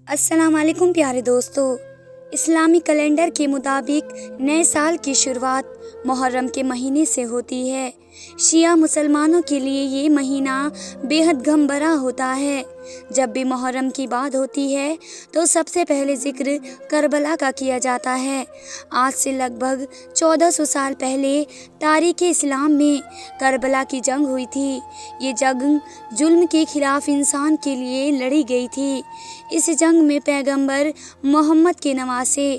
अस्सलाम वालेकुम प्यारे दोस्तों। इस्लामी कैलेंडर के मुताबिक नए साल की शुरुआत मुहर्रम के महीने से होती है। शिया मुसलमानों के लिए ये महीना बेहद गम भरा होता है। जब भी मुहर्रम की बात होती है तो सबसे पहले जिक्र करबला का किया जाता है। आज से लगभग 1400 साल पहले तारीख़ इस्लाम में करबला की जंग हुई थी। ये जंग जुल्म के खिलाफ इंसान के लिए लड़ी गई थी। इस जंग में पैगंबर मोहम्मद के नवासे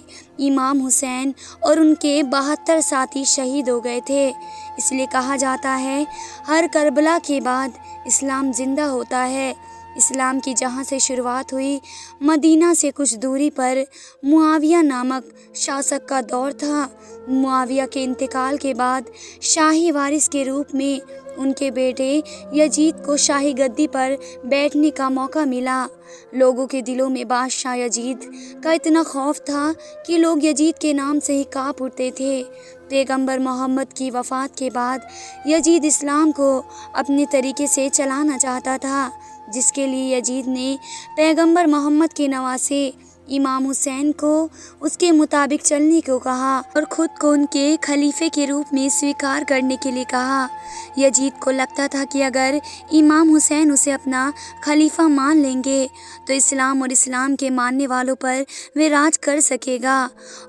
इमाम हुसैन और उनके 72 साथी शहीद हो गए थे। इसलिए कहा जाता है हर करबला के बाद इस्लाम जिंदा होता है। इस्लाम की जहाँ से शुरुआत हुई, मदीना से कुछ दूरी पर मुआविया नामक शासक का दौर था। मुआविया के इंतकाल के बाद शाही वारिस के रूप में उनके बेटे यजीद को शाही गद्दी पर बैठने का मौका मिला। लोगों के दिलों में बादशाह यजीद का इतना खौफ था कि लोग यजीद के नाम से ही कांप उठते थे। पैगंबर मोहम्मद की वफ़ात के बाद यजीद इस्लाम को अपने तरीके से चलाना चाहता था, जिसके लिए यजीद ने पैगंबर मोहम्मद के नवासे इमाम हुसैन को उसके मुताबिक चलने को कहा और ख़ुद को उनके खलीफे के रूप में स्वीकार करने के लिए कहा। यजीद को लगता था कि अगर इमाम हुसैन उसे अपना खलीफा मान लेंगे तो इस्लाम और इस्लाम के मानने वालों पर वे राज कर सकेगा।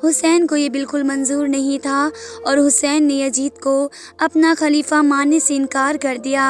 हुसैन को ये बिल्कुल मंजूर नहीं था और हुसैन ने यजीद को अपना खलीफा मानने से इनकार कर दिया।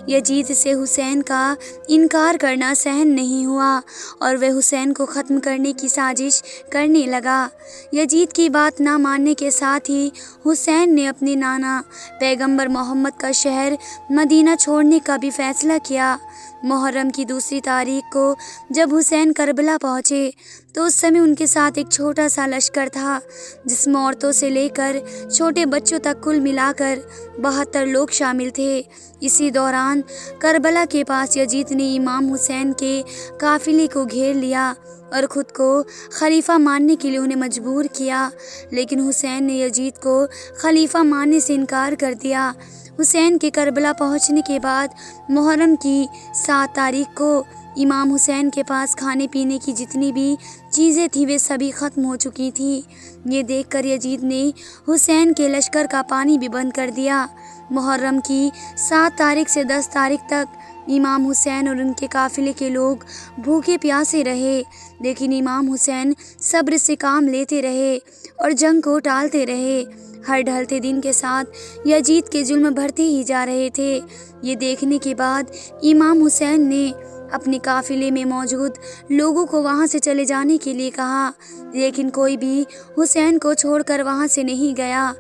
यजीद से हुसैन का इनकार करना सहन नहीं हुआ और वह हुसैन को ख़त्म करने की साजिश करने लगा। यजीद की बात ना मानने के साथ ही हुसैन ने अपने नाना पैगंबर मोहम्मद का शहर मदीना छोड़ने का भी फैसला किया। मुहर्रम की दूसरी तारीख को जब हुसैन करबला पहुँचे तो उस समय उनके साथ एक छोटा सा लश्कर था, जिसमें औरतों से लेकर छोटे बच्चों तक कुल मिलाकर 72 लोग शामिल थे। इसी दौरान करबला के पास यजीद ने इमाम हुसैन के काफिले को घेर लिया और ख़ुद को खलीफा मानने के लिए उन्हें मजबूर किया, लेकिन हुसैन ने यजीद को खलीफा मानने से इनकार कर दिया। हुसैन के करबला पहुंचने के बाद मुहर्रम की 7 तारीख को इमाम हुसैन के पास खाने पीने की जितनी भी चीज़ें थी वे सभी ख़त्म हो चुकी थी। ये देखकर यजीद ने हुसैन के लश्कर का पानी भी बंद कर दिया। मुहर्रम की 7 तारीख से 10 तारीख तक इमाम हुसैन और उनके काफिले के लोग भूखे प्यासे रहे, लेकिन इमाम हुसैन सब्र से काम लेते रहे और जंग को टालते रहे। हर ढलते दिन के साथ यजीद के जुल्म बढ़ते ही जा रहे थे। ये देखने के बाद इमाम हुसैन ने अपने काफिले में मौजूद लोगों को वहां से चले जाने के लिए कहा, लेकिन कोई भी हुसैन को छोड़कर वहां से नहीं गया।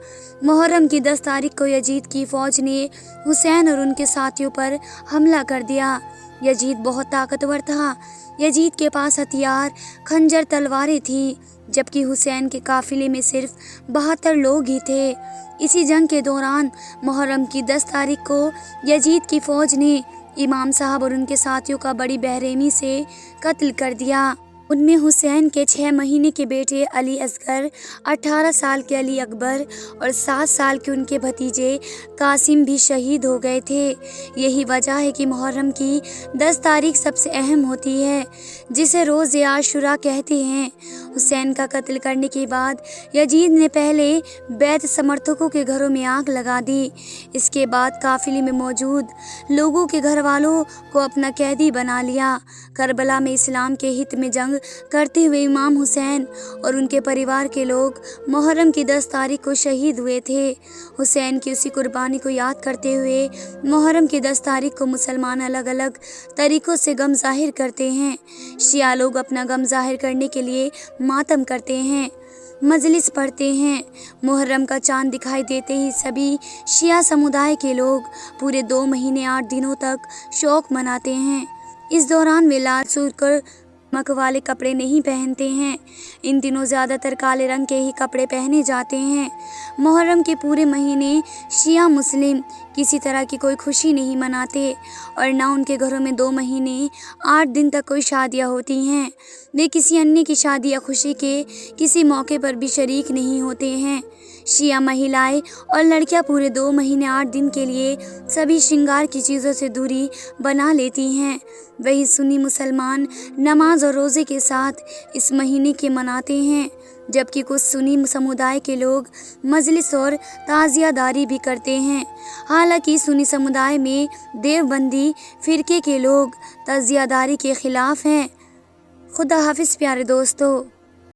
मुहर्रम की 10 तारीख को यजीद की फ़ौज ने हुसैन और उनके साथियों पर हमला कर दिया। यजीद बहुत ताकतवर था। यजीद के पास हथियार, खंजर, तलवारें थी, जबकि हुसैन के काफिले में सिर्फ 72 लोग ही थे। इसी जंग के दौरान मुहर्रम की 10 तारीख को यजीद की फ़ौज ने इमाम साहब और उनके साथियों का बड़ी बेरहमी से कत्ल कर दिया। उनमें हुसैन के 6 महीने के बेटे अली असगर, 18 साल के अली अकबर और 7 साल के उनके भतीजे कासिम भी शहीद हो गए थे। यही वजह है कि मुहर्रम की 10 तारीख सबसे अहम होती है, जिसे रोज़ आशुरा कहते हैं। हुसैन का कत्ल करने के बाद यजीद ने पहले बैत समर्थकों के घरों में आग लगा दी। इसके बाद काफिले में मौजूद लोगों के घर वालों को अपना कैदी बना लिया। करबला में इस्लाम के हित में जंग करते हुए इमाम हुसैन और उनके परिवार के लोग मुहर्रम की 10 तारीख को शहीद हुए थे। हुसैन की उसी कुर्बानी को याद करते हुए मुहर्रम की 10 तारीख को मुसलमान अलग अलग तरीक़ों से गम जाहिर करते हैं। शिया लोग अपना गम जाहिर करने के लिए मातम करते हैं, मजलिस पढ़ते हैं। मुहर्रम का चांद दिखाई देते ही सभी शिया समुदाय के लोग पूरे 2 महीने 8 दिनों तक शौक मनाते हैं। इस दौरान वे लाल सुर्ख मक वाले कपड़े नहीं पहनते हैं। इन दिनों ज़्यादातर काले रंग के ही कपड़े पहने जाते हैं। मुहर्रम के पूरे महीने शिया मुस्लिम کسی طرح کی کوئی خوشی نہیں مناتے اور نہ ان کے گھروں میں 2 مہینے 8 دن تک کوئی شادیاں ہوتی ہیں۔ وہ کسی انیہ کی شادی یا خوشی کے کسی موقع پر بھی شریک نہیں ہوتے ہیں۔ شیعہ مہیلائیں اور لڑکیاں پورے 2 مہینے 8 دن کے لیے سبھی شنگار کی چیزوں سے دوری بنا لیتی ہیں۔ وہی سنی مسلمان نماز اور روزے کے ساتھ اس مہینے کے مناتے ہیں، جبکہ کچھ سنی سمودائے کے لوگ مجلس اور تعزیہ داری بھی کرتے ہیں۔ حالانکہ سنی سمودائے میں دیوبندی فرقے کے لوگ تعزیہ داری کے خلاف ہیں۔ خدا حافظ پیارے دوستو۔